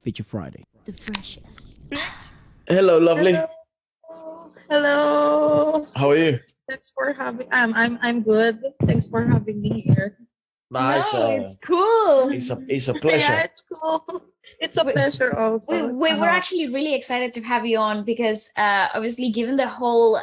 Feature Friday. The freshest. Hello, lovely. Hello. How are you? Thanks for having. I'm good. Thanks for having me here. Nice. No, it's cool. It's a pleasure. Yeah, it's cool. It's a pleasure also. We were actually really excited to have you on because obviously given the whole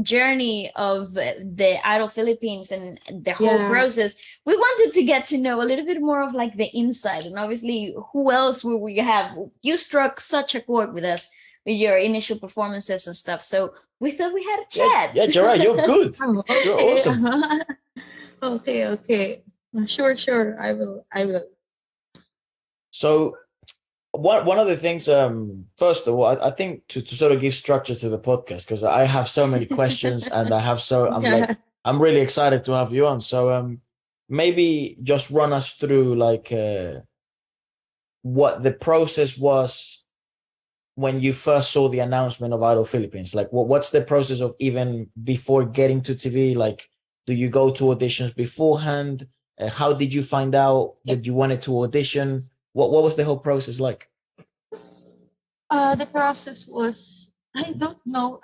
journey of the Idol Philippines and the whole process, we wanted to get to know a little bit more of like the inside. And obviously, who else would we have? You struck such a chord with us with your initial performances and stuff. So we thought we had a chat. Yeah, Jarea, you're good. Okay. You're awesome. Okay. Sure. I will. So one of the things, first of all, I think to sort of give structure to the podcast, because I have so many questions and I'm really excited to have you on. So maybe just run us through like what the process was when you first saw the announcement of Idol Philippines. Like what's the process of even before getting to TV? Like, do you go to auditions beforehand? How did you find out that you wanted to audition? What was the whole process like? The process was, I don't know.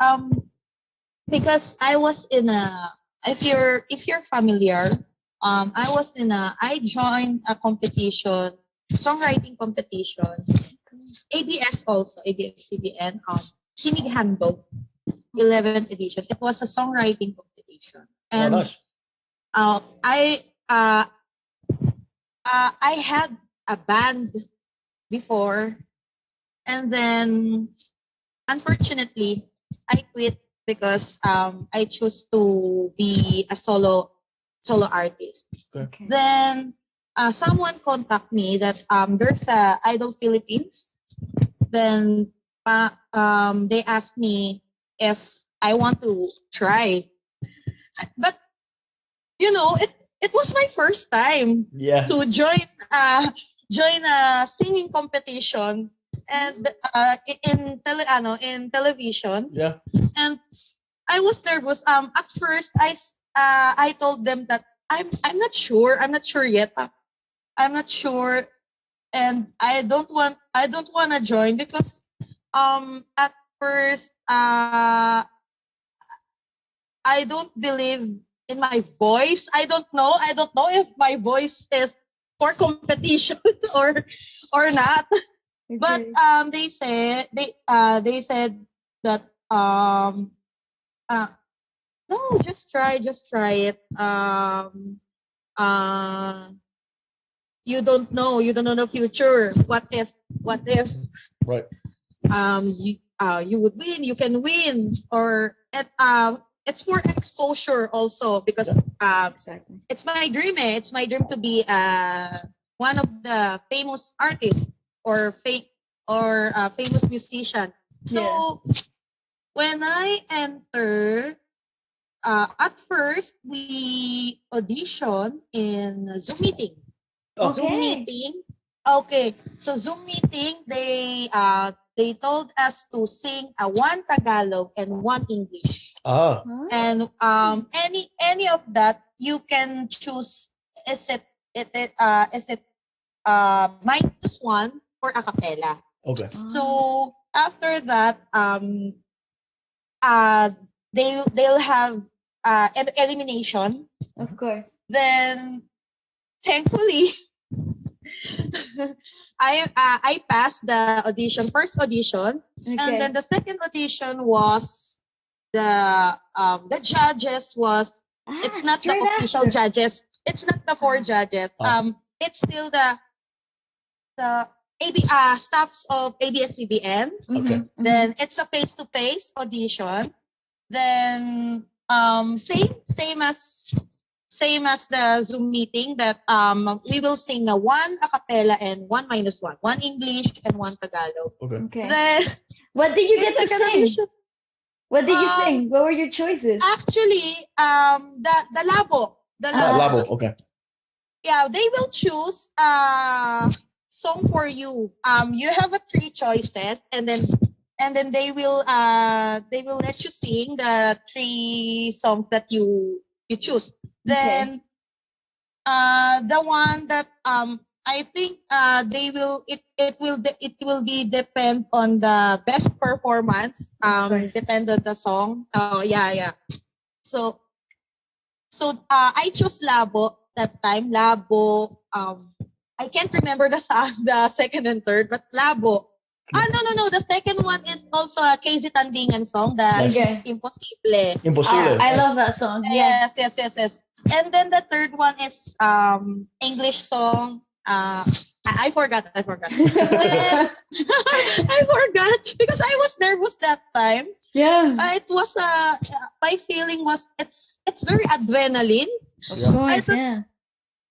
Because I was in a, if you're familiar, I joined a competition, songwriting competition, ABS-CBN, Kinig Handbook, 11th edition. It was a songwriting competition. And nice. I had a band before, and then unfortunately I quit because I chose to be a solo artist. Okay. Then someone contacted me that there's a Idol Philippines. Then they asked me if I want to try, but you know, it was my first time to join a singing competition and in television. Yeah. And I was nervous. At first I told them that I'm not sure yet. I'm not sure, and I don't want to join because at first I don't believe in my voice. I don't know if my voice is for competition or not. Okay. But they said that no, just try it. You don't know the future. What if right, you would win, you can win, or it's for exposure also because exactly. It's my dream. It's my dream to be one of the famous artists or famous musician. So when I entered, at first we audition in Zoom meeting. Okay. Zoom meeting. Okay. So Zoom meeting, they told us to sing one Tagalog and one English. Ah. And any of that you can choose. Is it -1 or a cappella? Okay. So after that, they'll have elimination. Of course. Then thankfully I passed the first audition, and then the second audition was the judges was it's not the official judges. It's not the 4 judges. It's still the staffs of ABS-CBN. Okay. Then it's a face-to-face audition. Then same as the Zoom meeting that we will sing one a cappella and one -1, one English and one Tagalog. Okay. Then what did you get to sing? Audition. What did you sing? What were your choices? Actually, the labo. Labo. Okay. Yeah, they will choose song for you. You have 3 choices, and then they will let you sing the 3 songs that you choose. Then the one that I think it will be depend on the best performance. Depend on the song. Oh yeah. So I chose Labo that time. Labo. I can't remember the song, the second and third, but Labo. No. The second one is also a KZ Tandingan song, that Imposible. Impossible. I love that song. Yes. And then the third one is English song. I forgot. I forgot because I was nervous that time. Yeah. It was my feeling was it's very adrenaline. Of course,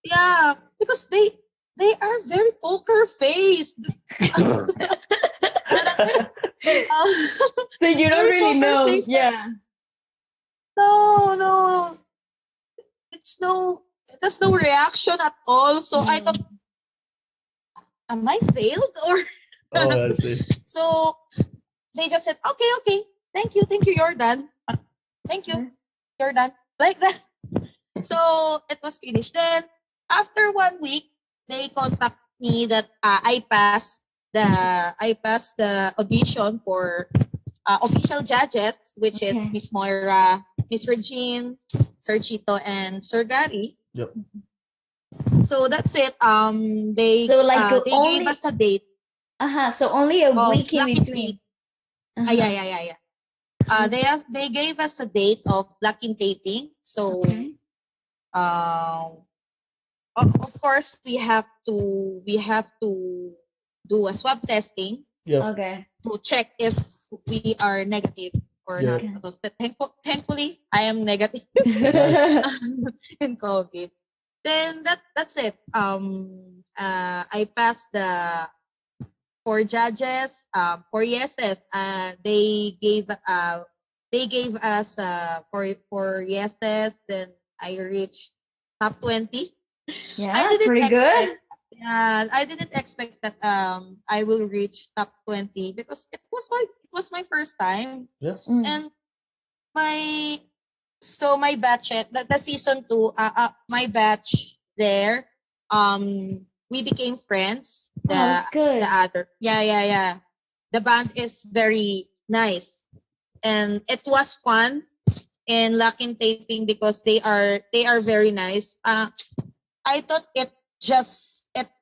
Yeah, because they are very poker faced. So you don't really know. Yeah. No. There's no reaction at all. So I thought, am I failed or? Oh, I see. So they just said, okay, thank you, you're done. Thank you, you're done. Like that. So it was finished. Then after 1 week, they contact me that I passed the audition for official judges, which is Miss Moira, Miss Regine, Sir Chito, and Sir Gary. Yep. So that's it. They gave us a date. So only a week in between. Yeah. They gave us a date of blocking taping. So of course we have to do a swab testing. Yeah. Okay. To check if we are negative or not. Thankfully, I am negative in COVID. Then that's it. I passed the 4 judges, 4 yeses. They gave us 4 yeses. Then I reached top 20. Yeah, pretty good. Yeah, I didn't expect that I will reach top 20 because it was my first time. Yeah. And my batch the season 2, my batch there, we became friends. That's good. The other. Yeah. The band is very nice. And it was fun in locking taping because they are very nice. I thought it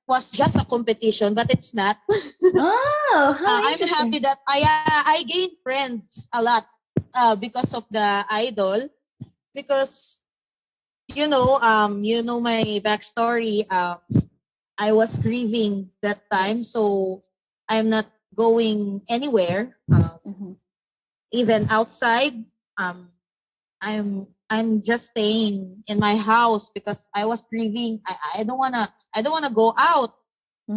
was just a competition, but it's not. Oh, I'm happy that I gained friends a lot because of the idol. Because you know my backstory. I was grieving that time, so I'm not going anywhere. Even outside. I'm just staying in my house because I was grieving. I don't wanna go out.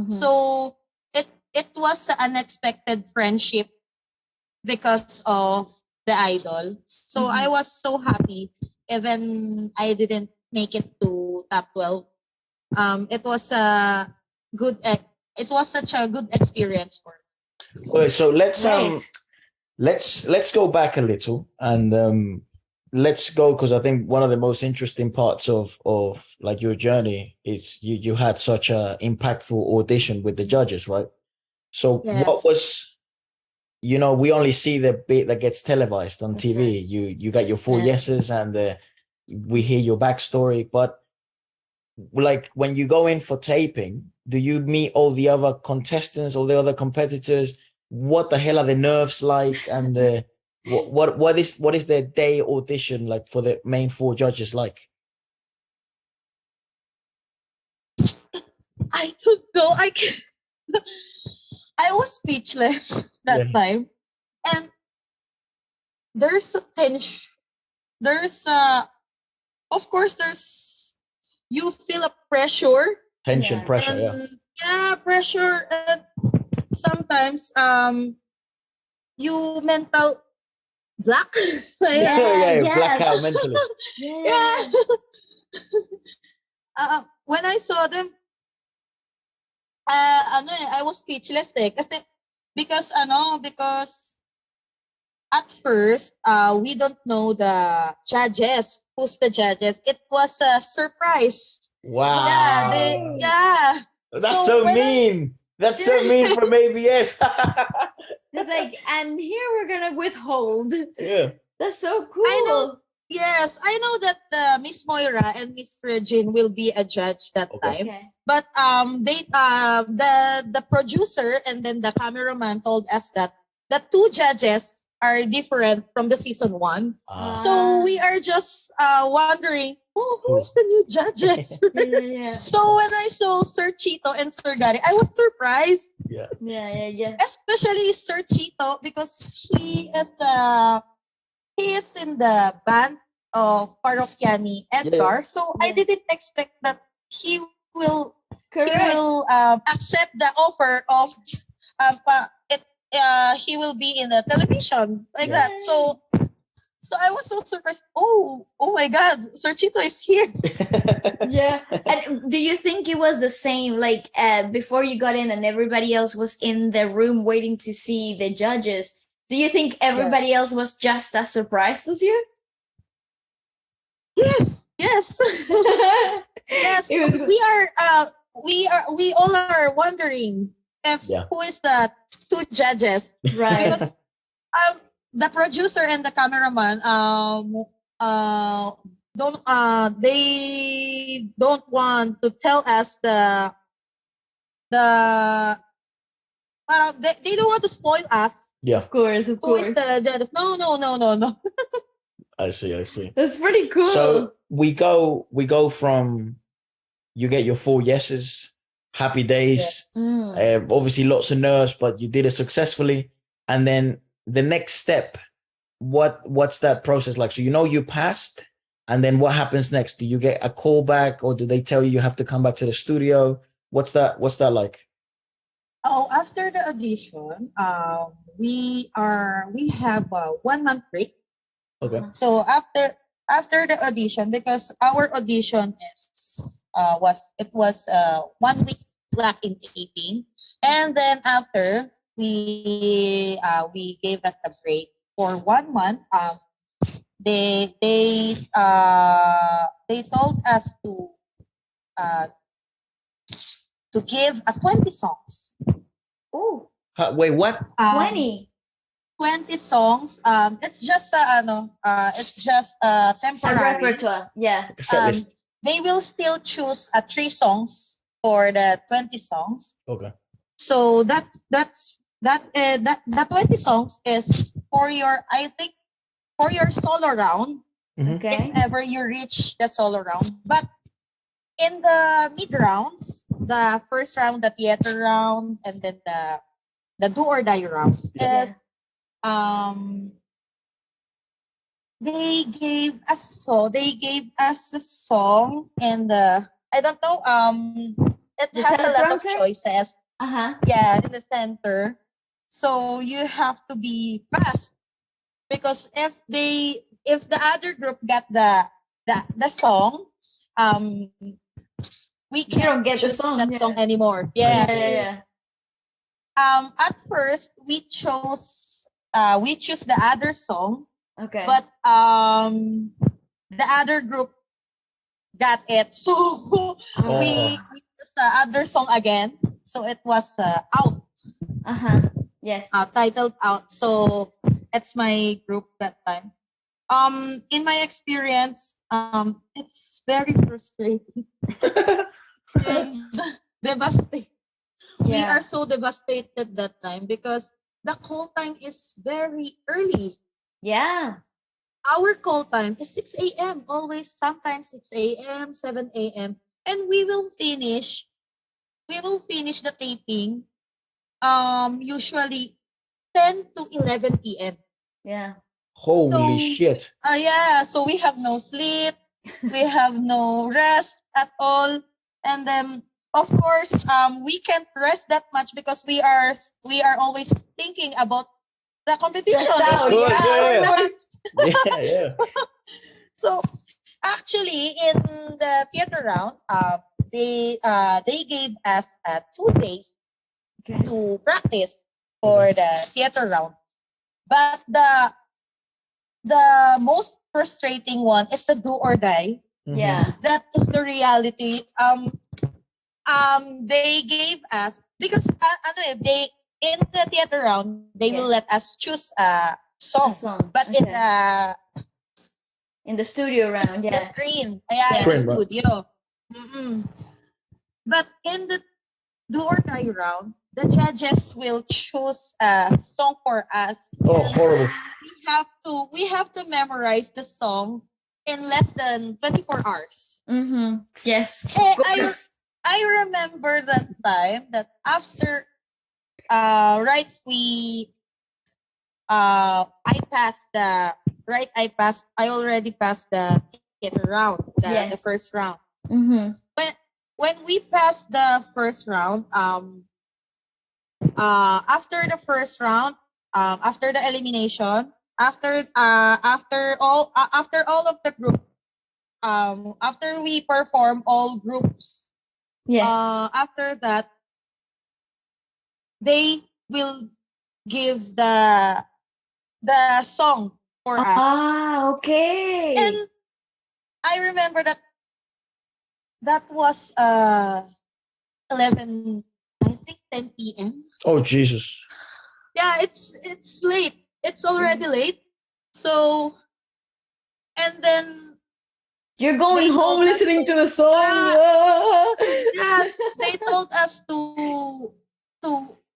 So it was an unexpected friendship because of the idol. So I was so happy even I didn't make it to top 12. It was such a good experience for me. Okay, so let's go back a little and let's go, because I think one of the most interesting parts of like your journey is you had such a impactful audition with the judges, right? So what was, we only see the bit that gets televised on TV. Right. You got your 4 yeses and we hear your backstory, but like when you go in for taping, do you meet all the other contestants, all the other competitors? What the hell are the nerves like? And what is their day audition like for the main 4 judges like? I don't know. I was speechless that time, and there's a tension. Of course, you feel a pressure. Pressure, and, pressure, and sometimes you mental black. Blackout mentally. When I saw them, I was speechless because at first we don't know the judges. Who's the judges? It was a surprise. Wow. That's so when mean. That's so mean from ABS. It's like, and here we're gonna withhold. Yeah. That's so cool. I know. Yes, I know that Miss Moira and Miss Regine will be a judge that time. Okay. But the producer and then the cameraman told us that the two judges are different from the season 1. So we are just wondering, who is the new judges? Yeah. So when I saw Sir Chito and Sir Gary, I was surprised. Yeah. Especially Sir Chito, because he is in the band of Parroquiani Edgar. So I didn't expect that he will accept the offer of he will be in the television like that. So I was so surprised. Oh my God, Sir Chito is here. Yeah. And do you think it was the same, like before you got in and everybody else was in the room waiting to see the judges? Do you think everybody else was just as surprised as you? Yes. Yes. We all are wondering if who is the two judges. Right. Because the producer and the cameraman they don't want to tell us they don't want to spoil us. Yeah. Of course. Who is the judges? No. I see. That's pretty cool. So we go from you get your 4 yeses, happy days, obviously lots of nerves, but you did it successfully. And then the next step, what's that process like? So you passed, and then what happens next? Do you get a call back, or do they tell you have to come back to the studio? What's that like? Oh, after the audition, we have a 1 month break. Okay. So after the audition, because our audition was 1 week lack in taping, and then after we gave us a break for 1 month. They told us to give 20 songs. Oh. Wait, what? 20 songs. It's just temporary. A repertoire. Yeah. They will still choose 3 songs for the 20 songs. Okay. So that 20 songs is for your solo round. Okay. If ever you reach the solo round. But in the mid rounds, the first round, the theater round, and then the do or die round is they gave us a song, and I don't know, it has a lot of choices. Yeah, in the center. So you have to be fast, because if the other group got the song, we can't get the choose song, that song anymore. Yeah. At first we choose the other song. Okay. But the other group got it, so we chose the other song again. So it was Out. Yes. Titled Out. So it's my group that time. In my experience, it's very frustrating and devastating. We are so devastated that time because the call time is very early. Yeah. Our call time is 6 a.m. always, sometimes 6 a.m., 7 a.m. And we will finish the taping usually 10 to 11 p.m. Yeah. Holy shit. So we have no sleep, we have no rest at all. And then of course we can't rest that much because we are always thinking about the competition. Yeah. So actually in the theater round, they gave us 2 days to practice for the theater round. But the most frustrating one is the do or die. Yeah. That is the reality. they gave us, because they in the theater round they will let us choose a song, but in the studio round, the screen, in the Screen, right. studio. But in the do or die round, the judges will choose a song for us. Oh, horrible. We have to memorize the song in less than 24 hours. Yes, Hey, of course. I remember that time that after I already passed the theater round, the first round. When we passed the first round, after the first round, after the elimination, after all of the group, after we perform all groups, after that, they will give the song for us. Okay. And I remember that was 11, I think 10 p.m. Oh, Jesus. Yeah, it's late. It's already late. So, and then you're going home listening to the song. They told us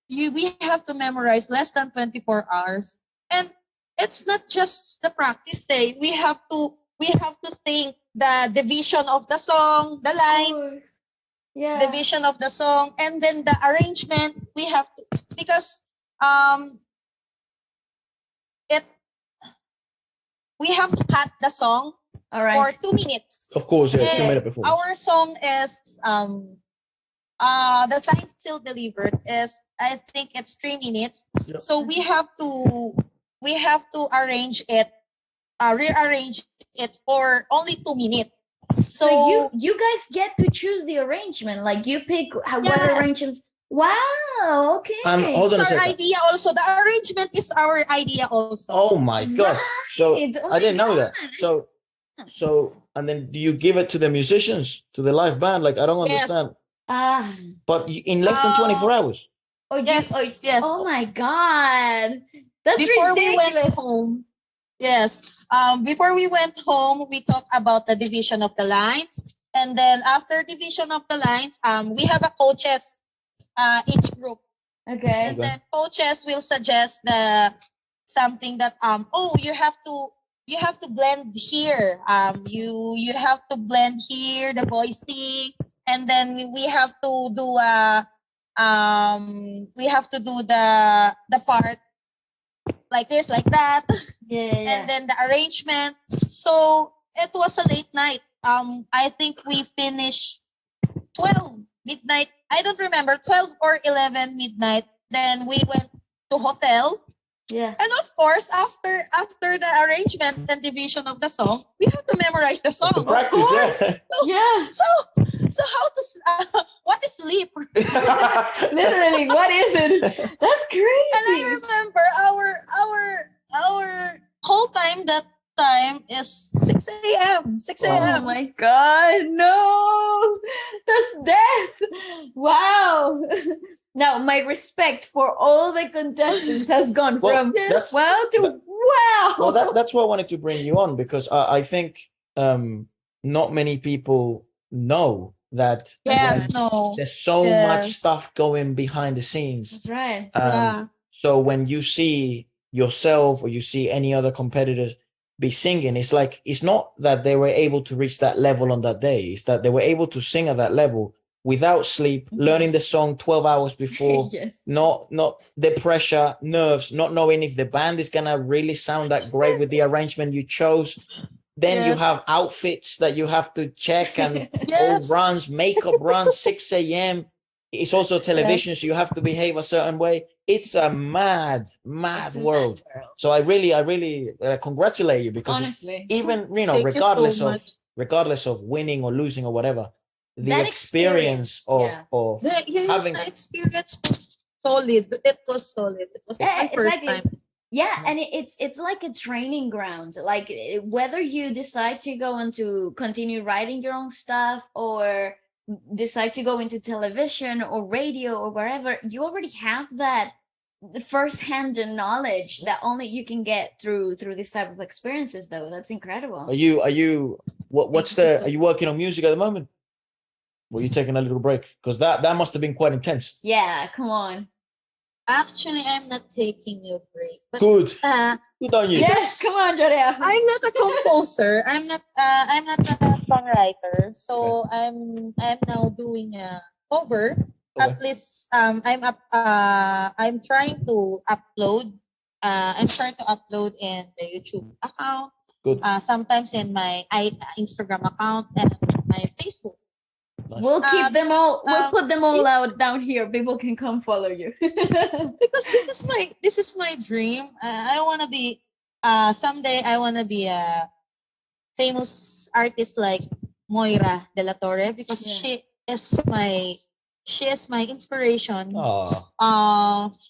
we have to memorize less than 24 hours. And it's not just the practice day. We have to think the division of the song, the lines, division of the song, and then the arrangement. We have to, because we have to cut the song for 2 minutes. Of course, 2 minutes before. Our song is the sign still delivered is, I think it's 3 minutes. Yep. So we have to rearrange it for only 2 minutes. So you guys get to choose the arrangement. Like you pick what arrangements. Wow. Okay. Hold on a second. Our idea also. The arrangement is our idea also. Oh my God. So I didn't know that. So and then do you give it to the musicians, to the live band? Like I don't understand. But in less than 24 hours. Oh yes. Oh my God. That's before ridiculous. We went home. Yes. Before we went home, we talked about the division of the lines, and then after division of the lines, we have a coaches, each group. Okay. And then coaches will suggest something that you have to blend here. You have to blend here the voicing, and then we have to do the part like this, like that. And then the arrangement. So it was a late night. I think we finished 12 midnight. I don't remember, 12 or 11 midnight. Then we went to hotel. Yeah. And of course, after the arrangement and division of the song, we have to memorize the song. To practice, So how to what is sleep? Literally, what is it? That's crazy. And I remember our whole time that time is 6 a.m. 6 a.m. Oh my God, no. That's death. Wow. Now, my respect for all the contestants has gone from wow to wow. Well, that's why I wanted to bring you on, because I think not many people know that there's so much stuff going behind the scenes. That's right. So when you see yourself or you see any other competitors be singing, it's like, it's not that they were able to reach that level on that day. It's that they were able to sing at that level without sleep, learning the song 12 hours before, not the pressure, nerves, not knowing if the band is gonna really sound that great with the arrangement you chose. Then you have outfits that you have to check and all runs, makeup runs, 6 a.m. It's also television, so you have to behave a certain way. It's a mad world. So I really congratulate you, because honestly, even regardless of winning or losing or whatever, the experience of having the experience was solid. It was solid. It was my first time. Yeah, and it's like a training ground. Like whether you decide to go on to continue writing your own stuff or decide to go into television or radio or wherever, you already have that first-hand knowledge that only you can get through this type of experiences. Though that's incredible. Are you what's are you working on music at the moment? Or are you taking a little break? Because that must have been quite intense. Yeah, come on. Actually, I'm not taking a break. But, Good. Good on you. Yes, come on, Jarea. I'm not a composer. I'm not a songwriter. So I'm now doing a cover. Okay. At least I'm trying to upload. I'm trying to upload in the YouTube account. Good. Sometimes in my Instagram account and my Facebook. Nice. We'll keep them all. We'll put them all it- out down here. People can come follow you. Because this is my dream. I want to be someday I want to be a famous artist like Moira de la Torre, because she is my inspiration.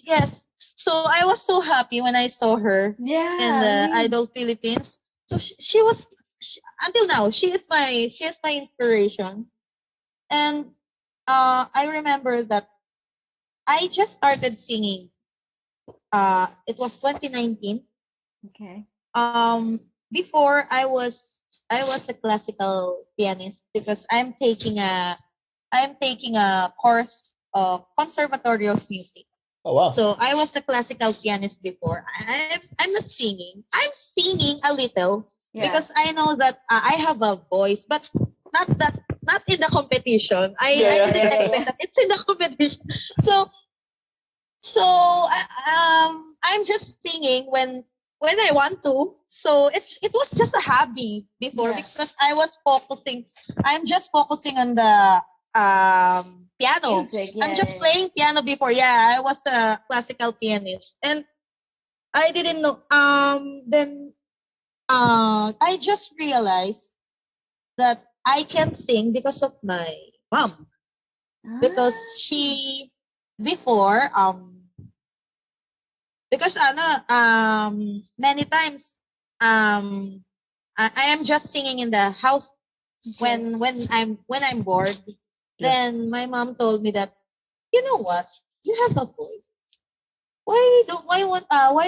Yes. So I was so happy when I saw her in the Idol Philippines. So she was until now she is my inspiration. And I remember that I just started singing. It was 2019. Okay. Before I was a classical pianist, because I'm taking a course of Conservatory of Music. Oh wow. So I was a classical pianist before. I'm not singing. I'm singing a little because I know that I have a voice, but not in the competition. I didn't expect that it's in the competition. So I'm just singing when I want to. So it was just a hobby before because I'm just focusing on the piano. Music, I'm just playing piano before. Yeah, I was a classical pianist. And I didn't know then I just realized that I can sing because of my mom. Because she before because many times I am just singing in the house when I'm bored. Then my mom told me that, you know what, you have a voice. Why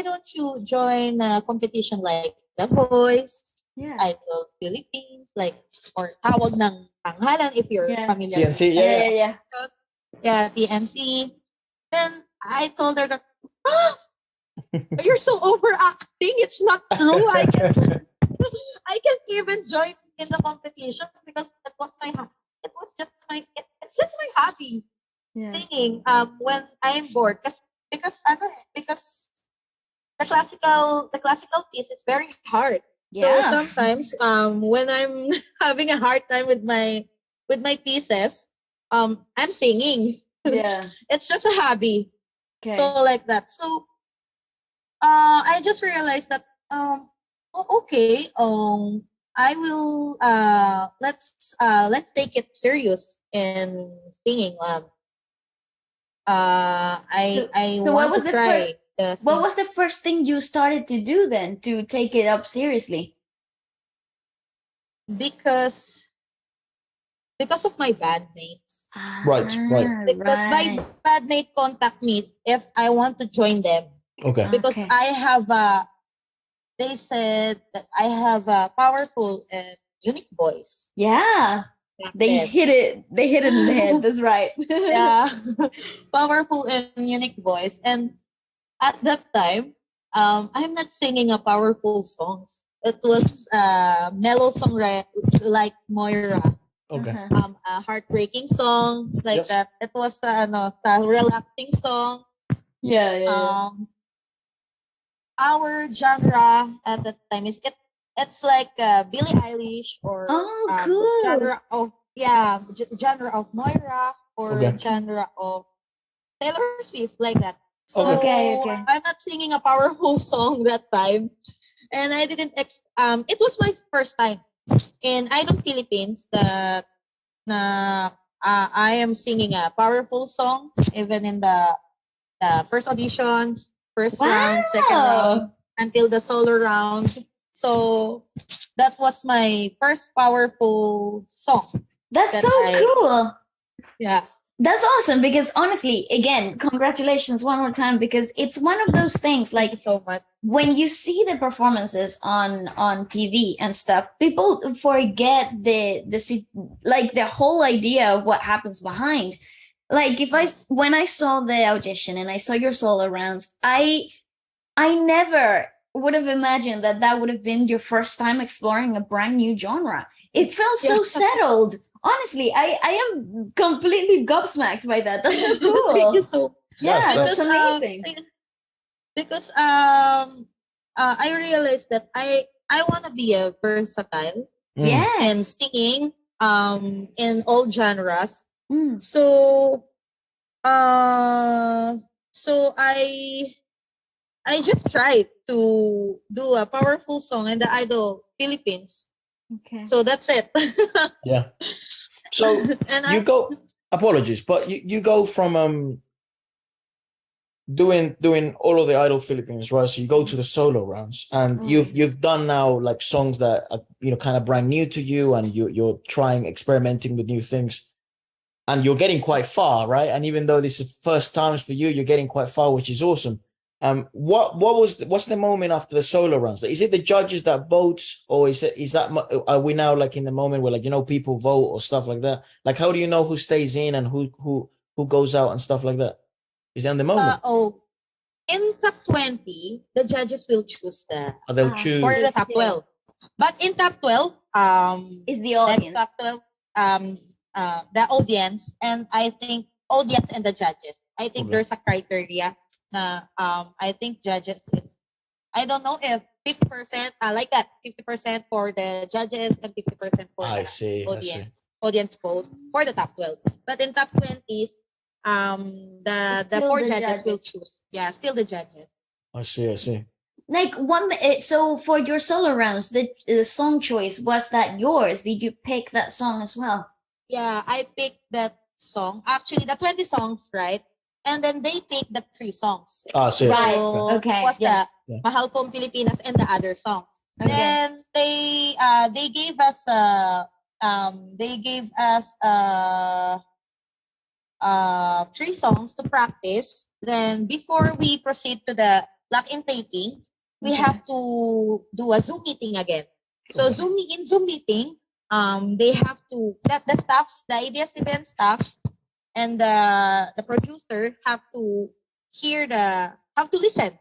don't you join a competition like The Voice, Idol Philippines, like, or Tawag ng Tanghalan, if you're familiar. TNT, yeah, TNT. Then I told her that, you're so overacting. It's not true. I can't even join in the competition because it's just my hobby. Singing when I'm bored, because the classical piece is very hard. So sometimes when I'm having a hard time with my pieces, I'm singing. It's just a hobby. So like that. So I just realized that okay, I will let's take it serious in singing. I so want what was to the try. first what was the first thing you started to do then to take it up seriously? Because of my bandmates. Right. Because my bandmate contact me if I want to join them. Okay. Because I have they said that I have a powerful and unique voice. Yeah. They hit it in the head. That's right. Yeah. Powerful and unique voice. And at that time, I'm not singing a powerful song. It was mellow song like Moira. Okay. A heartbreaking song like that. It was a relaxing song. Our genre at that time is it's like Billie Eilish or genre of genre of Moira or genre of Taylor Swift, like that. So I'm not singing a powerful song that time, and I didn't. It was my first time in Idol Philippines that I am singing a powerful song, even in the first auditions, first round, second round, until the solo round. So that was my first powerful song That's that so cool. Yeah. That's awesome because honestly, again, congratulations one more time because it's one of those things Thank like you so much. when you see the performances on TV and stuff, people forget like the whole idea of what happens behind. Like when I saw the audition and I saw your solo rounds, I never would have imagined that that would have been your first time exploring a brand new genre. It felt so settled. Honestly, I am completely gobsmacked by that. That's so cool. Thank you so. Yeah, Yes, that's amazing. Because I realized that I want to be a versatile in Yes. singing in all genres. Mm. So so I just tried to do a powerful song in the Idol Philippines. Okay. So that's it. Yeah. So And you go. Apologies, but you go from doing all of the Idol Philippines, right? So you go to the solo rounds, and you've done now like songs that are, you know, kind of brand new to you, and you're trying experimenting with new things, and you're getting quite far, right? And even though this is first times for you, you're getting quite far, which is awesome. What's the moment after the solo runs? Is it the judges that vote, or is that are we now like in the moment where, like, you know, people vote or stuff like that? Like, how do you know who stays in and who goes out and stuff like that? Is it in the moment? In top 20, the judges will choose They'll choose for the top 12. But in top 12, is the audience. top 12, the audience, and I think audience and the judges. I think there's a criteria. I think judges is, I don't know if 50% like that, 50% for the judges and 50% for the audience. Audience vote for the top 12. But in top 20s, the four judges will choose. Yeah, still the judges. I see. Like so for your solo rounds, the song choice, was that yours? Did you pick that song as well? Yeah, I picked that song. Actually, the 20 songs, right? And then they picked the 3 songs. Right. So okay. It was the Mahal Kong Pilipinas and the other songs. Okay. Then they gave us 3 songs to practice. Then before we proceed to the lock-in taping, we have to do a Zoom meeting again. So Zoom meeting, they have to the staffs, the ABS-CBN staffs, and the producer have to listen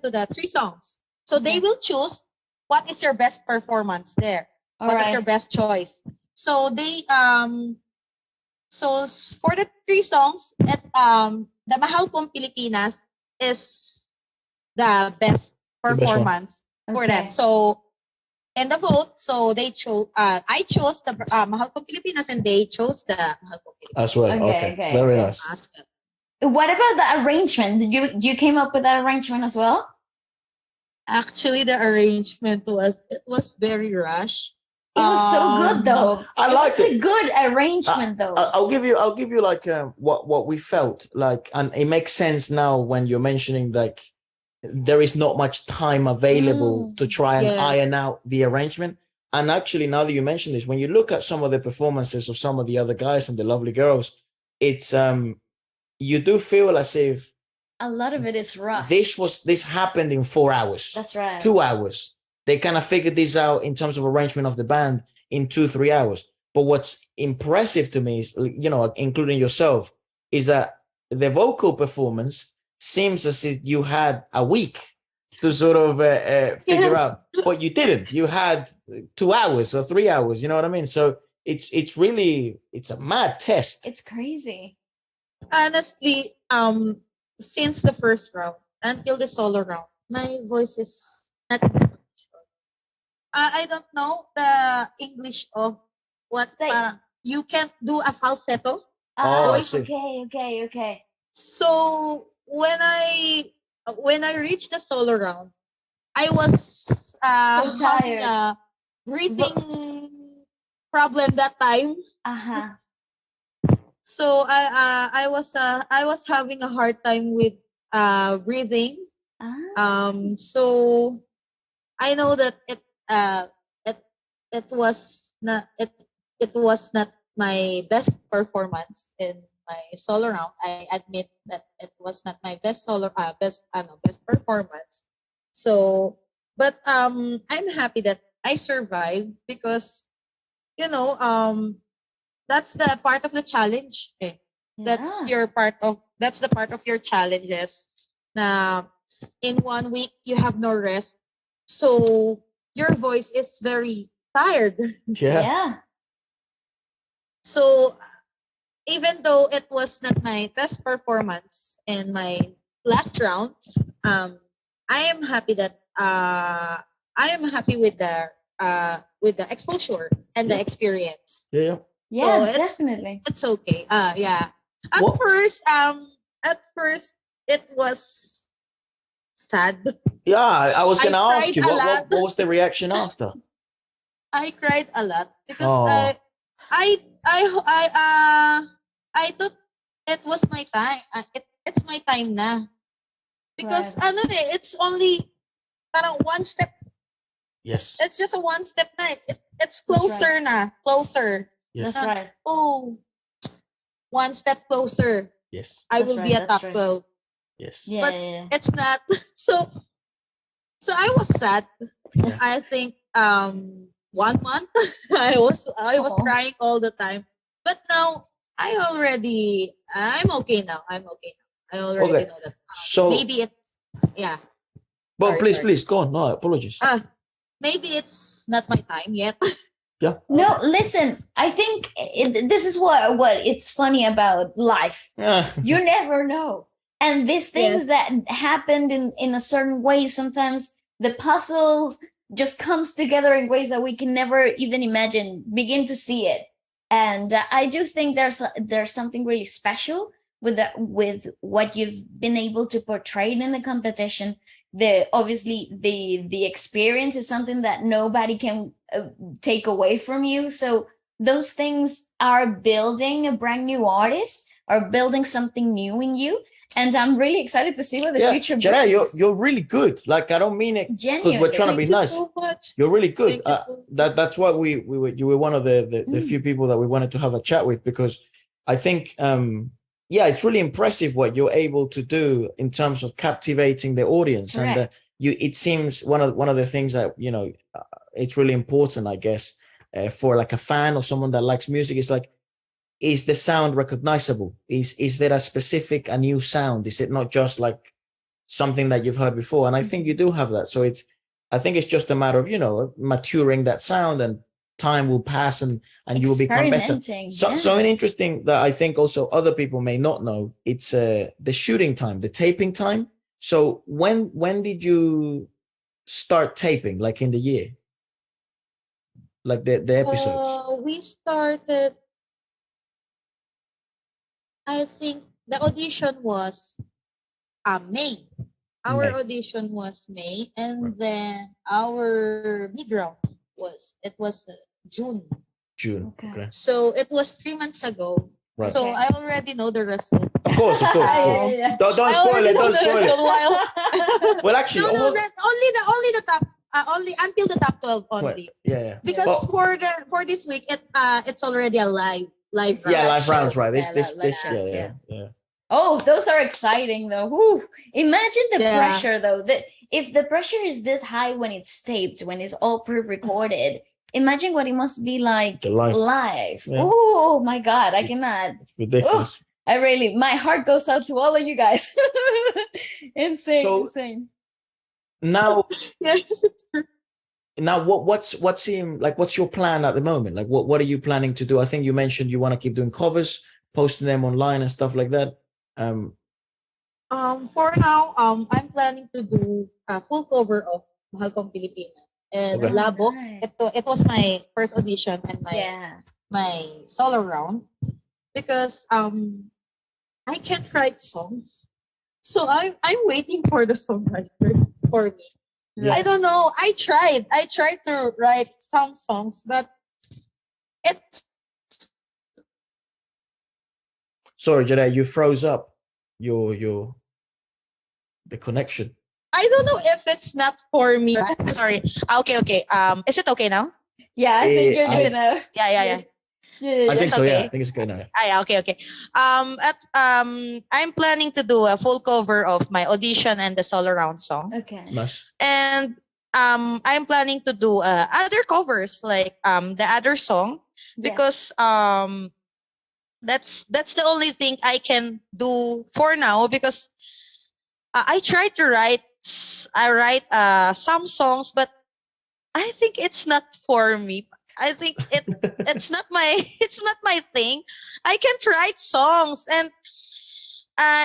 to the 3 songs. So they will choose what is your best performance there. What is your best choice? So they so for the 3 songs, the Mahal Kong Pilipinas is the best performance for them. So in the vote, so they chose. I chose the Mahal Kong Pilipinas, and they chose the Mahal Kong Pilipinas. As well. Okay. Very nice. What about the arrangement? Did you came up with that arrangement as well? Actually, the arrangement was very rushed. It was so good though. I liked it. It's a good arrangement though. I'll give you like what we felt like, and it makes sense now when you're mentioning like there is not much time available to try and iron out the arrangement. And actually, now that you mention this, when you look at some of the performances of some of the other guys and the lovely girls, it's you do feel as if a lot of it is rough. This happened in 4 hours. That's right. 2 hours. They kind of figured this out in terms of arrangement of the band in 2-3 hours. But what's impressive to me is, you know, including yourself, is that the vocal performance seems as if you had a week to sort of figure out, but you didn't. You had 2 hours or 3 hours. You know what I mean? So it's really a mad test. It's crazy. Honestly, since the first round until the solo round, my voice is not. I don't know the English of what you can't do a falsetto. Okay. So when I reached the solo round, I was so having a breathing problem that time. So I was having a hard time with breathing. So I know that it was not it it was not my best performance in my solo round. I admit that it was not my best best performance. So, but I'm happy that I survived because that's the part of the challenge. Eh. That's the part of your challenges. Now, in 1 week you have no rest, so your voice is very tired. Yeah. So even though it was not my best performance in my last round, I am happy that I am happy with the exposure and the experience. Yeah. Yeah, So definitely. it's okay. Yeah. What- At first it was sad. Yeah, I was I gonna ask cried you a what lot. was the reaction after? I cried a lot because Oh. I thought it was my time. It's my time na. Because it's only parang one step. Yes. It's just a one step na. It's closer na. Closer. Yes. That's right. Oh, one step closer. Yes. I That's will right, be a that's top right. 12. Yes. Yeah, But yeah. It's not. So I was sad. Yeah. I think 1 month I was Oh. crying all the time. But now I'm okay now. I already Okay. know that. So, Maybe it's yeah. well, sorry, please, sorry. please go on. No, apologies. Maybe it's not my time yet. Yeah. No, listen, I think this is what it's funny about life. Yeah. You never know. And these things that happened in a certain way, sometimes the puzzles just comes together in ways that we can never even imagine, begin to see it. And I do think there's something really special with with what you've been able to portray in the competition. Obviously the experience is something that nobody can take away from you. So those things are building a brand new artist, are building something new in you. And I'm really excited to see what the future Jarea, brings. you're really good. Like, I don't mean it because we're trying to be Thank you nice. so much. You're really good. Thank you so That's why you were one of the few people that we wanted to have a chat with, because I think it's really impressive what you're able to do in terms of captivating the audience. Correct. And it seems one of the things that it's really important, I guess, for like a fan or someone that likes music. Is like, is the sound recognizable? Is there a new sound? Is it not just like something that you've heard before? And I think you do have that. So I think it's just a matter of maturing that sound, and time will pass and you will become better. Experimenting, So an interesting that I think also other people may not know, it's the shooting time, the taping time. So when did you start taping, like in the year, like the episodes? We started. I think the audition was May. Our May. audition was May, and then our mid round was June. June. Okay. Okay. So it was 3 months ago. Right. So Okay. I already know the result. Of course. Yeah. Don't I spoil already it. know Don't the spoil it. result. Well, actually, No, that only the top only until the top 12 only. yeah. Because Well, for this week it's already a live round. yeah, live rounds, right? Yeah, This, live rounds, yeah. Oh, those are exciting though. Whew. Imagine the Yeah. pressure though. That if the pressure is this high when it's taped, when it's all pre-recorded, imagine what it must be like The live. live. Yeah. Oh my God, I cannot. It's ridiculous. My heart goes out to all of you guys. Insane, So- insane. Now, Yes, it's true. what's your plan at the moment? Like, what are you planning to do? I think you mentioned you want to keep doing covers, posting them online and stuff like that. For now, I'm planning to do a full cover of Mahal Kong Pilipinas and Okay. Labo. Nice. It was my first audition and my solo round because I can't write songs, so I'm waiting for the songwriters for me. Yeah. I don't know. I tried to write some songs, but it Sorry, Jarea, you froze up. The connection. I don't know if it's not for me. Sorry. Okay. Is it okay now? Yeah, I think you're I- good now. Yeah. Yeah, I think so. Okay. Yeah, I think it's good now. Yeah, okay. I'm planning to do a full cover of my audition and the solo round song. Okay. Nice. And I'm planning to do other covers like the other song because that's the only thing I can do for now because I try to write some songs, but I think it's not for me. I think it's not my it's not my thing. I can't write songs, and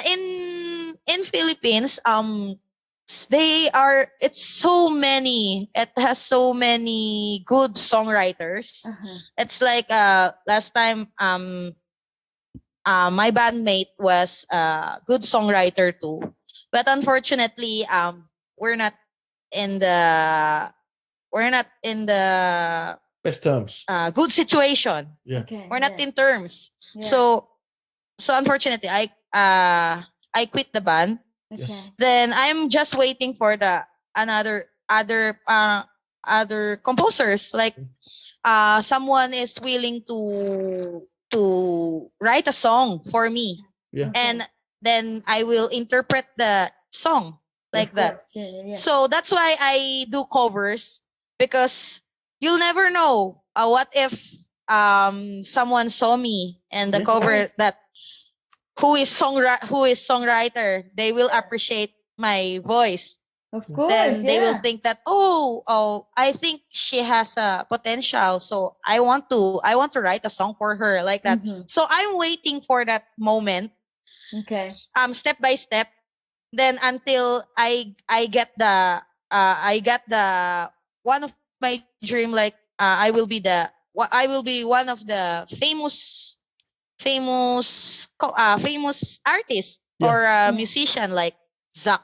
in Philippines it's so many, it has so many good songwriters. It's like last time my bandmate was a good songwriter too, but unfortunately we're not in the Best terms. good situation. Yeah. Okay. We're not in terms. Yeah. So unfortunately I quit the band. Okay. Then I'm just waiting for the other composers, like someone is willing to write a song for me. Yeah. And then I will interpret the song like that. Yeah. So that's why I do covers, because you'll never know what if someone saw me and the Yeah. cover Yes. that who is songwriter, they will appreciate my voice. Of course. Then they will yeah. think that I think she has a potential, so I want to write a song for her like that. Mhm. So I'm waiting for that moment, Okay. step by step, then until I get the one of my dream, like I will be one of the famous artists or musician like Zach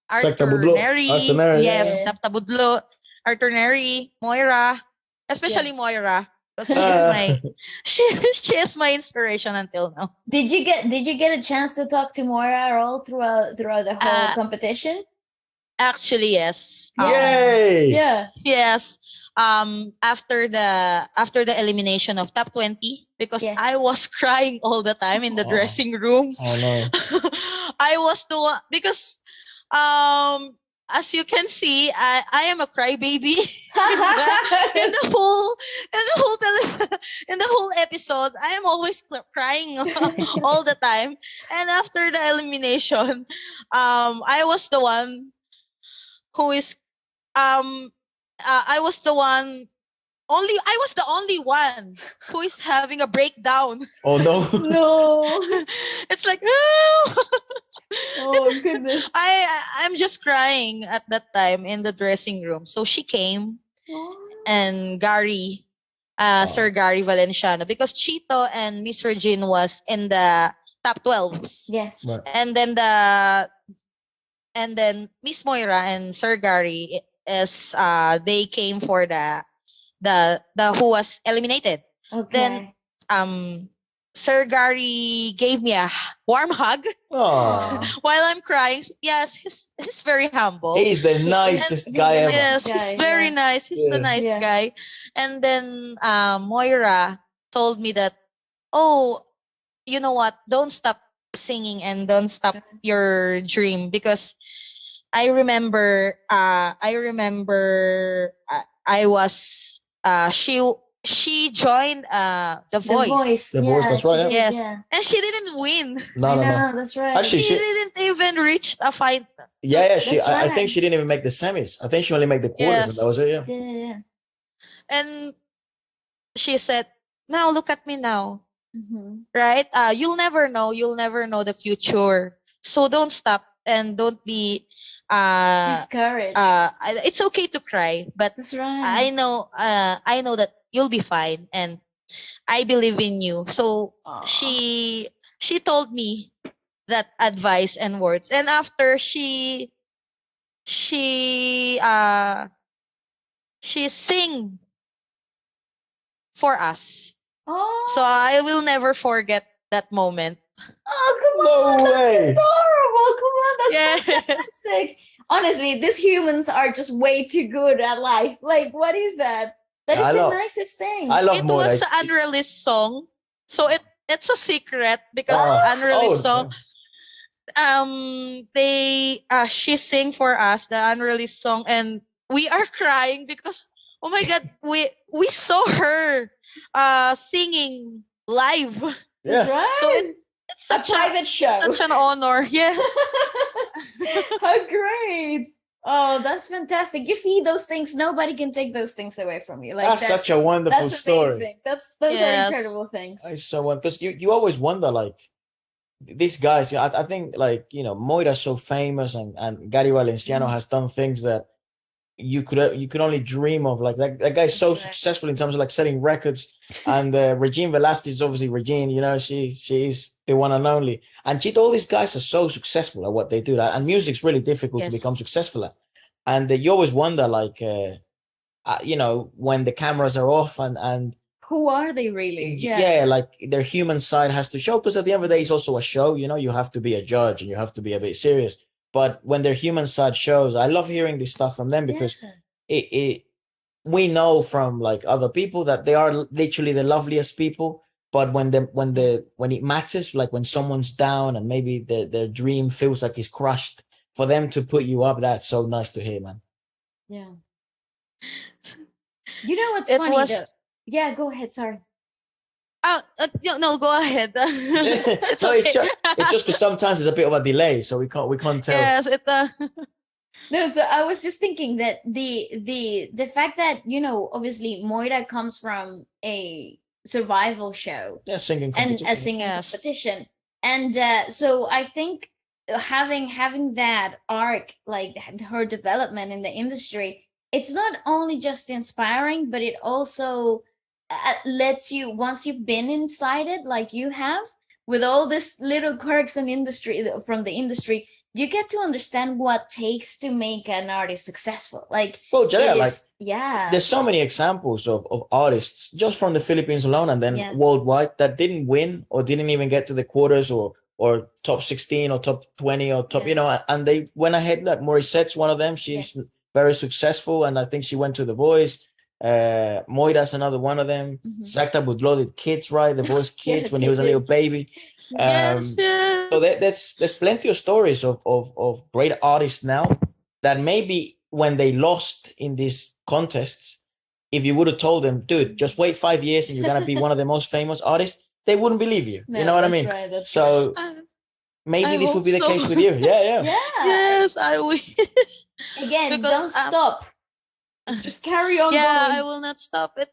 Arthur Tabudlo. Neri, Arthur Neri, yes, yeah. Tabudlo, Arthur Neri, Moira, especially Moira, because she is my inspiration until now. Did you get a chance to talk to Moira at all throughout the whole competition? Actually, yes. Yay! Yeah. Yes. After the elimination of top 20, because Yes. I was crying all the time in the dressing room. Oh no. I was the one, because as you can see, I am a crybaby in the whole episode. I am always crying all the time. And after the elimination, I was the one who is I was the only one who is having a breakdown. Oh no. No. It's like Oh goodness. I'm just crying at that time in the dressing room. So she came, and Gary, Sir Gary Valenciano, because Chito and Miss Regine was in the top 12s. Yes. Right. And then Miss Moira and Sir Gary is they came for the who was eliminated. Okay. Then Sir Gary gave me a warm hug Aw. while I'm crying. Yes, he's very humble. He's the nicest guy ever. Yes, Guy, he's very yeah. nice. He's a nice Yeah. guy. And then Moira told me that, oh, you know what? Don't stop singing and don't stop your dream, because I remember I was she joined The Voice. The Voice, that's right, she Yes. did, yeah. And she didn't win. No, I no, no. know, that's right. Actually, She she, didn't even reach a fight. yeah. That's I right. think she didn't even make the semis. I think she only made the quarters, Yes. and that was it. Yeah. Yeah. And she said, now look at me now. Mm-hmm. Right? You'll never know the future. So don't stop and don't be Discouraged. it's okay to cry, but That's right. I know that you'll be fine, and I believe in you. So Aw. she told me that advice and words, and after she sing for us. Oh. So I will never forget that moment. Oh, come No on. way. That's adorable. Come on. That's Yes. fantastic. Honestly, these humans are just way too good at life. Like, what is that? That is I the love- nicest thing. I love It Moira. was an unreleased song, so it's a secret because Oh, unreleased oh, song. She sang for us the unreleased song, and we are crying because oh my god, we saw her singing live. yeah. Right? So it's a private show. such an honor. Yes. How great. Oh, that's fantastic. You see those things, nobody can take those things away from you. Like That's such a wonderful that's story. amazing. Those Yes. are incredible things. It's so one because you always wonder like these guys. I think like Moira's so famous and Gary Valenciano has done things that you could only dream of. Like that guy's so That's right. successful in terms of like setting records. And Regine Velasquez is obviously Regine. She's the one and only. And all these guys are so successful at what they do. And music's really difficult to Yes. become successful at. And you always wonder like when the cameras are off and Who are they really? yeah, like their human side has to show, because at the end of the day it's also a show. You have to be a judge and you have to be a bit serious, but when their human side shows, I love hearing this stuff from them because Yeah. we know from like other people that they are literally the loveliest people, but when it matters, like when someone's down and maybe their dream feels like it's crushed, for them to put you up, that's so nice to hear, man. Yeah. You know what's It funny was- though? Yeah, go ahead. Sorry. No, go ahead. No, it's just because sometimes there's a bit of a delay, so we can't tell. Yes, No, so I was just thinking that the fact that obviously Moira comes from a survival show Yeah, singing and competition. a singing Yes. competition, and so I think having that arc, like her development in the industry, it's not only just inspiring, but it also lets you, once you've been inside it, like you have, with all this little quirks and industry from the industry, you get to understand what takes to make an artist successful. Like, Well, Jarea, it like is- yeah, there's so many examples of artists just from the Philippines alone and then Yeah. worldwide that didn't win or didn't even get to the quarters or top 16 or top 20 or top, and they went ahead. Like Morissette's one of them. She's Yes. very successful, and I think she went to The Voice. Moira's another one of them. Mhm. Zakta Budlo did Kids, right? The Voice Kids Yes, when he he was a little baby. yes, yes. So there's plenty of stories of great artists now that maybe when they lost in these contests, if you would have told them, dude, just wait 5 years and you're gonna be one of the most famous artists, they wouldn't believe you. No, You know what I that's mean? right, that's So I maybe this would hope be the so. case with you. Yeah. yeah. Yes, I wish. Again, Because, don't stop. Just carry on Yeah, going. I will not stop it.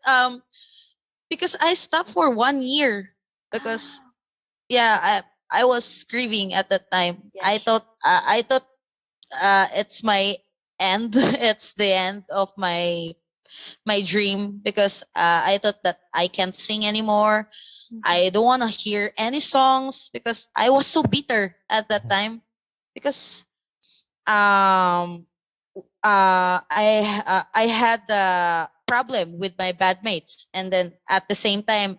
Because I stopped for 1 year because I was grieving at that time. Yes. I thought it's my end. It's the end of my dream because I thought that I can't sing anymore. I don't want to hear any songs because I was so bitter at that time because I had a problem with my bandmates, and then at the same time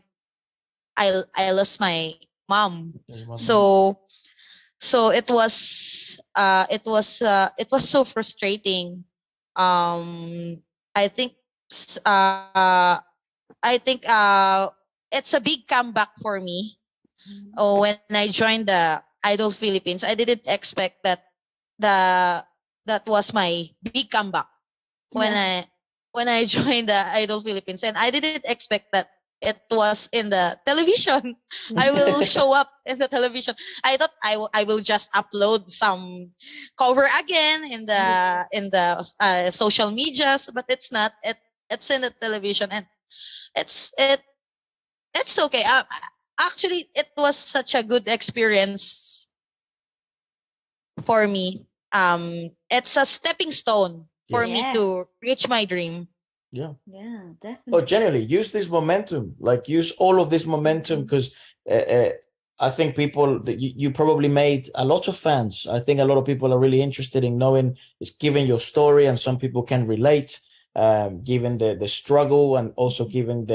I lost my mom. So it was so frustrating. I think it's a big comeback for me. Oh, when I joined the Idol Philippines, I didn't expect that that was my big comeback when I joined the Idol Philippines, and I didn't expect that it was in the television. I will show up in the television. I thought I will just upload some cover again in the social medias, but it's not. It's in the television, and it's okay. Actually, it was such a good experience for me. It's a stepping stone for me to Yes. reach my dream. Yeah. Yeah, definitely. Or generally use this momentum, like use all of this momentum, because I think people that you probably made a lot of fans. I think a lot of people are really interested in knowing, is given your story, and some people can relate, given the struggle, and also given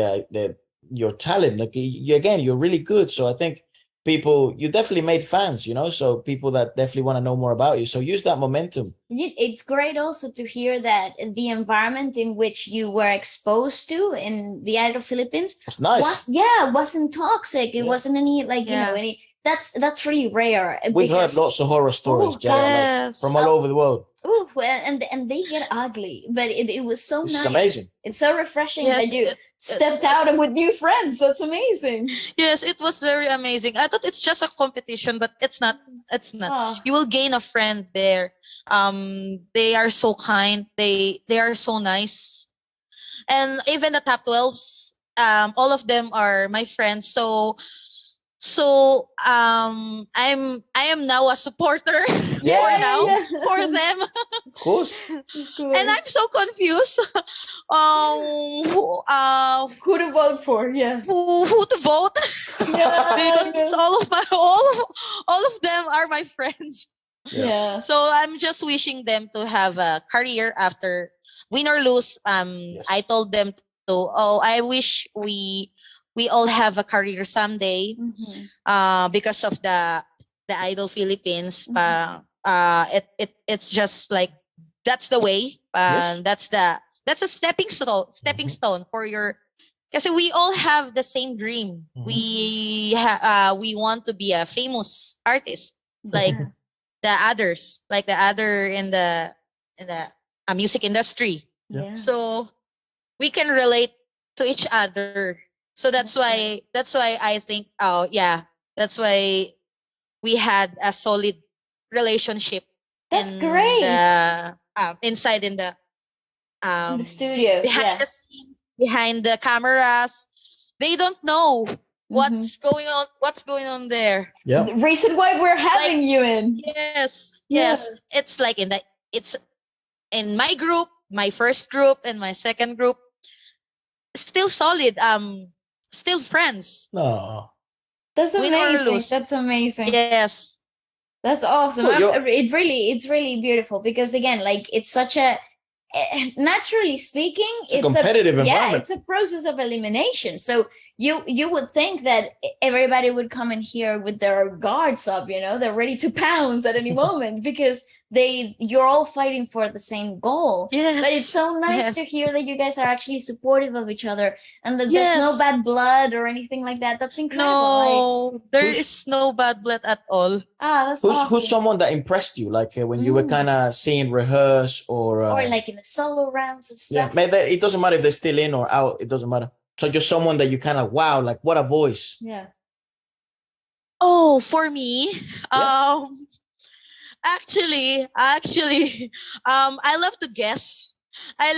your talent. Like you're really good. So I think people, you definitely made fans, you know, so people that definitely want to know more about you. So use that momentum. It's great also to hear that the environment in which you were exposed to in the Idol Philippines It's nice. wasn't toxic. It wasn't any like you know any. That's really rare. We've heard lots of horror stories, Jarea, like, from all over the world. Ooh, and they get ugly, but it was so nice. It's amazing. It's so refreshing that you stepped out and with new friends. That's amazing. Yes, it was very amazing. I thought it's just a competition, but it's not. It's not. Oh. You will gain a friend there. They are so kind. They are so nice, and even the top 12s, all of them are my friends. So I am now a supporter for them. Of course. And I'm so confused. Who to vote for? Yeah. Who to vote? Because all of them are my friends. Yeah. So I'm just wishing them to have a career after win or lose. I told them I wish we all have a career someday, because of the Idol Philippines. It's just like that's the way. That's a stepping stone for your. Because we all have the same dream. We want to be a famous artist like the others, like the other in the music industry. Yeah. So we can relate to each other. So that's why I think that's why we had a solid relationship. That's great. Inside in the studio, behind the scenes, behind the cameras, they don't know what's going on there. Yeah. The reason why we're having you in. Yes. It's like it's in my group, my first group and my second group, still solid. Still friends. No. That's Win or amazing. lose. That's amazing. Yes. That's awesome. Well, it's really beautiful because again, like it's such a naturally speaking, it's a competitive environment. Yeah, it's a process of elimination. So you would think that everybody would come in here with their guards up, you know, they're ready to pounce at any moment because you're all fighting for the same goal. Yes. But it's so nice to hear that you guys are actually supportive of each other and that there's no bad blood or anything like that. That's incredible. No, there is no bad blood at all. That's awesome. Who's someone that impressed you, like when you were kind of seeing rehearse or like in the solo rounds and stuff? Yeah, maybe it doesn't matter if they're still in or out. It doesn't matter. So just someone that you kind of wow, like what a voice. Yeah. Oh, for me, actually, I love to guess. I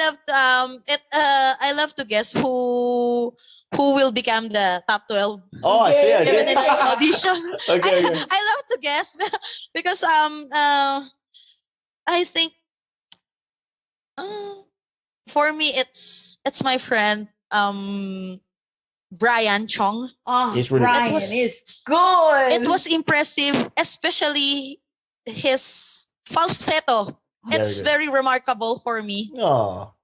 love to guess who will become the top 12. Oh, I see. Even in the audition. Okay. I love to guess because I think for me it's my friend Brian Chong. Oh, He's really Brian is good. It was impressive, especially his falsetto. It's very remarkable for me. Oh,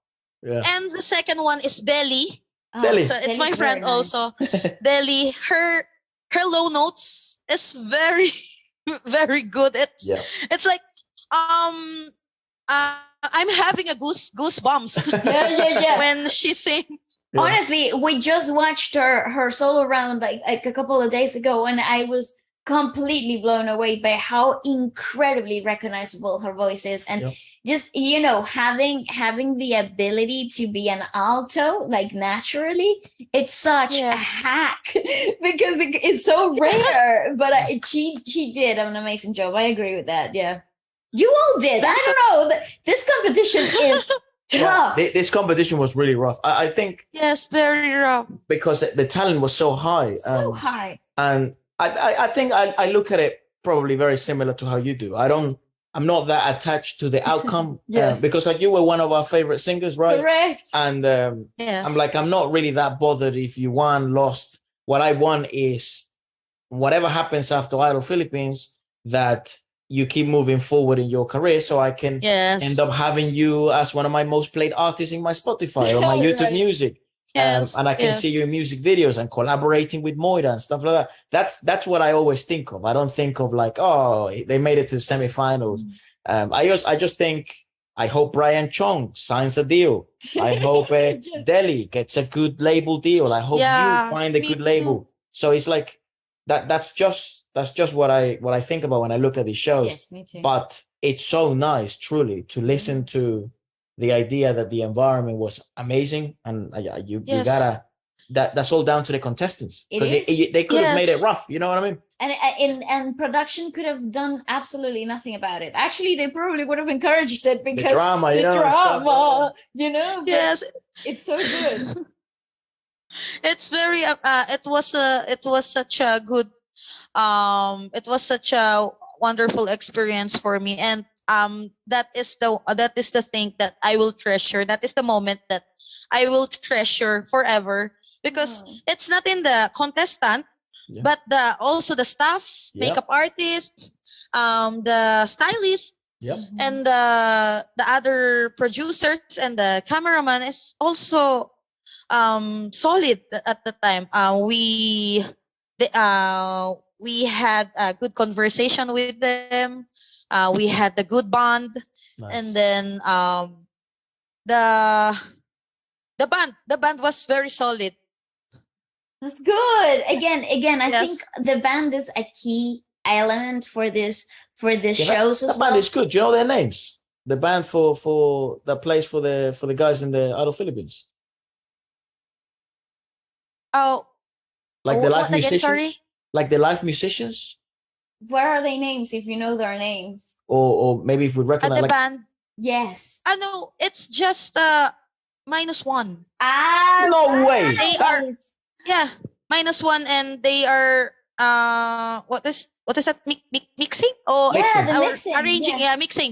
yeah. And the second one is Deli. Deli. So it's my Deli's friend very nice. also. Deli, her low notes is very very good. It's like I'm having a goosebumps. Yeah. When she sings. Yeah. Honestly, we just watched her solo round like a couple of days ago, and I was completely blown away by how incredibly recognizable her voice is, and just having the ability to be an alto like naturally, it's such a hack because it's so rare. But she did an amazing job. I agree with that. Yeah, you all did. I don't know. This competition is. Yeah, this competition was really rough. I think very rough because the talent was so high. So high. And I think I look at it probably very similar to how you do. I'm not that attached to the outcome because like you were one of our favorite singers, right? Correct. And I'm not really that bothered if you won, lost. What I want is whatever happens after Idol Philippines, that you keep moving forward in your career so I can end up having you as one of my most played artists in my Spotify or my YouTube music. Yes. And I can see you in music videos and collaborating with Moira and stuff like that. That's what I always think of. I don't think of like, oh, they made it to the semifinals. I just think, I hope Brian Chong signs a deal. I hope Delhi gets a good label deal. I hope you find a good label. So it's like that's just what I think about when I look at these shows. Yes, me too. But it's so nice, truly, to listen to the idea that the environment was amazing, and you gotta that's all down to the contestants, because they could have made it rough. You know what I mean? And production could have done absolutely nothing about it. Actually, they probably would have encouraged it because the drama, you know. Yes, it's so good. It's very. It was such a good. It was such a wonderful experience for me, and that is the thing that I will treasure. That is the moment that I will treasure forever, because it's not in the contestant, but also the staffs, makeup artists, the stylists, and the other producers and the cameraman is also solid at the time. We had a good conversation with them. We had the good bond, and then the band was very solid. That's good. Again, I think the band is a key element for this shows as well. The band is good. You know their names. The band for that plays for the guys in the Idol Philippines. Oh, like the live musicians. Sorry? Like the live musicians. What are their names, if you know their names? Or maybe if we recognize the like band. Yes. No, it's just -1. No way. They are -1, and they are what is that mixing? Oh, the mixing. Arranging,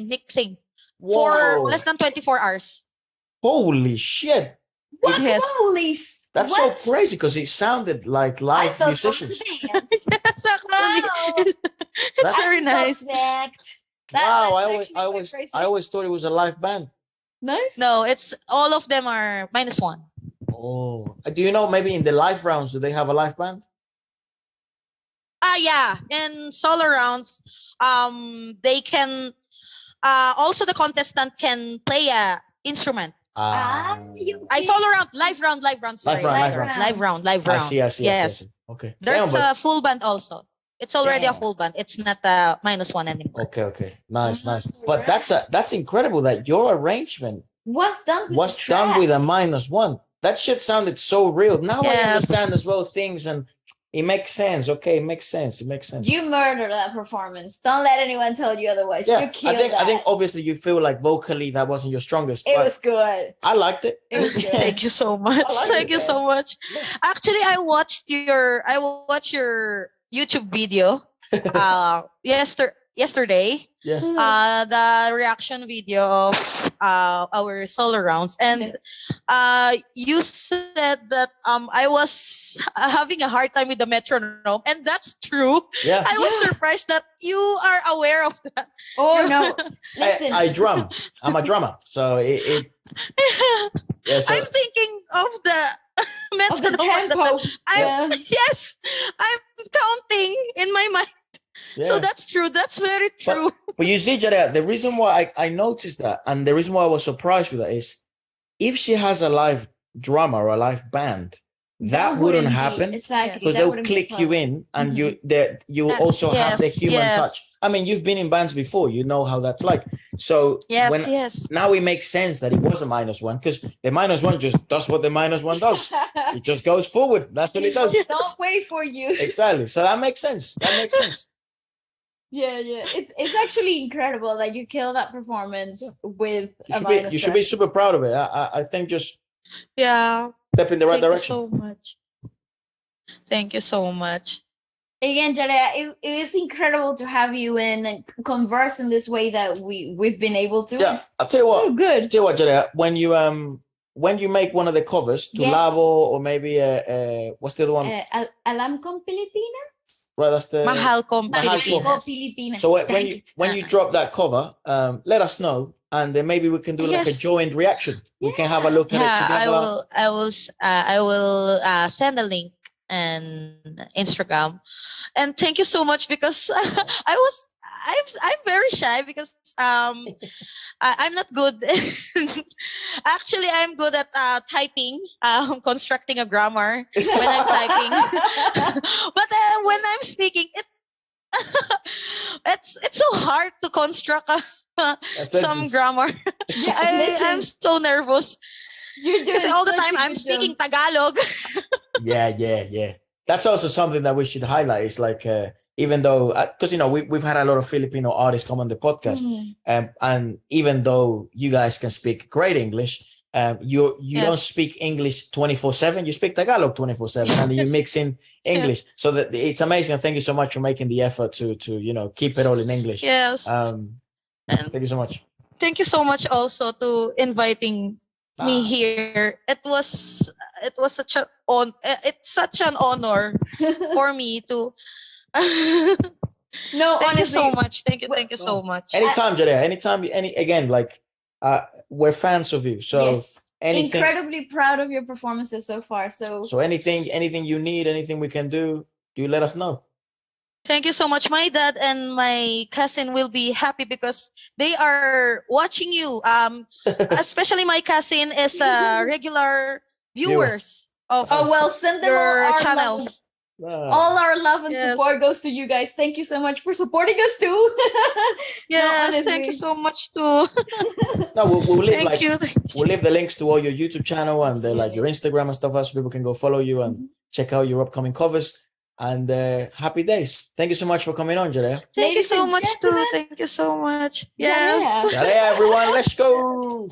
mixing. Whoa. For less than 24 hours. Holy shit. What? Yes. That's so crazy, because it sounded like live musicians. Yes, actually. It's very nice. Wow, I always thought it was a live band. Nice. No, it's all of them are -1. Oh, do you know, maybe in the live rounds, do they have a live band? Yeah. In solo rounds, they can also the contestant can play a instrument. I solo round, live round. Sorry, live round. I see. Yes. Okay. There's a full band also. It's already a full band. It's not a -1 anymore. Okay. Nice. But that's incredible that your arrangement was done with a -1. That shit sounded so real. Now I understand as well things, and it makes sense. Okay, it makes sense. You murdered that performance. Don't let anyone tell you otherwise. Yeah, you killed I think obviously you feel like vocally that wasn't your strongest. It was good. I liked it. It was good. Thank you so much. Thank you so much. Actually, I watched your YouTube video yesterday. Yeah. The reaction video of our solo rounds, and you said that I was having a hard time with the metronome, and that's true. Yeah. I was surprised that you are aware of that. Oh no. Listen. I drum. I'm a drummer. So it I'm thinking of the metronome. Yes, I'm counting in my mind. Yeah. So that's true. That's very true. But you see, Jarea, the reason why I noticed that, and the reason why I was surprised with that, is if she has a live drummer or a live band, that wouldn't happen. Exactly. Because they'll click you in, and you also have the human touch. I mean, you've been in bands before. You know how that's like. So now it makes sense that it was a -1, because the -1 just does what the -1 does. It just goes forward. That's what it does. Don't wait for you. Exactly. So that makes sense. Yeah. It's actually incredible that you killed that performance with you should be super proud of it. I think just step in the right direction. Thank you so much. Thank you so much. Again, Jarea, it is incredible to have you in and converse in this way that we've been able to. Yeah, I'll tell you what. So good. Tell you what, Jarea, when you make one of the covers to Lavo, or maybe what's the other one? Alam Kong Pilipina. Right, that's the Mahal Kong Pilipinas. Pilipina. So when you drop that cover, let us know, and then maybe we can do like a Yes. joint reaction. We can have a look at it Yeah, together. I will send a link and Instagram. And thank you so much, because I'm very shy, because I'm not good. Actually, I'm good at typing, constructing a grammar when I'm typing. But when I'm speaking, it's so hard to construct some grammar. I'm Listen, so nervous. you're doing Because all the such time a I'm good speaking job. Tagalog. Yeah. That's also something that we should highlight. It's like, even though, because, we've had a lot of Filipino artists come on the podcast, and even though you guys can speak great English, you don't Yes. speak English 24/7. You speak Tagalog 24/7, and you mix in English. So that it's amazing. Thank you so much for making the effort to keep it all in English. Yes. And thank you so much. Thank you so much also to inviting me Ah. here. It was it's such an honor for me to No, thank you honestly, so much. Thank you so much. Anytime, Jarea. Anytime. Again, like, we're fans of you. So yes, anything. incredibly proud of your performances so far. So So anything you need, anything we can do let us know. Thank you so much. My dad and my cousin will be happy because they are watching you. Especially my cousin is a regular viewers of oh well, send them all your our love. channels. All our love and Yes. support goes to you guys. Thank you so much for supporting us too. Yes, honestly. thank you so much too. No, we'll leave Thank you. we'll leave the links to all your YouTube channel and like your Instagram and stuff, so people can go follow you and check out your upcoming covers. And happy days. Thank you so much for coming on, Jarea. Thank you Ladies so and much too. gentlemen, Thank you so much. Jarea. Yes. Jarea, everyone, let's go.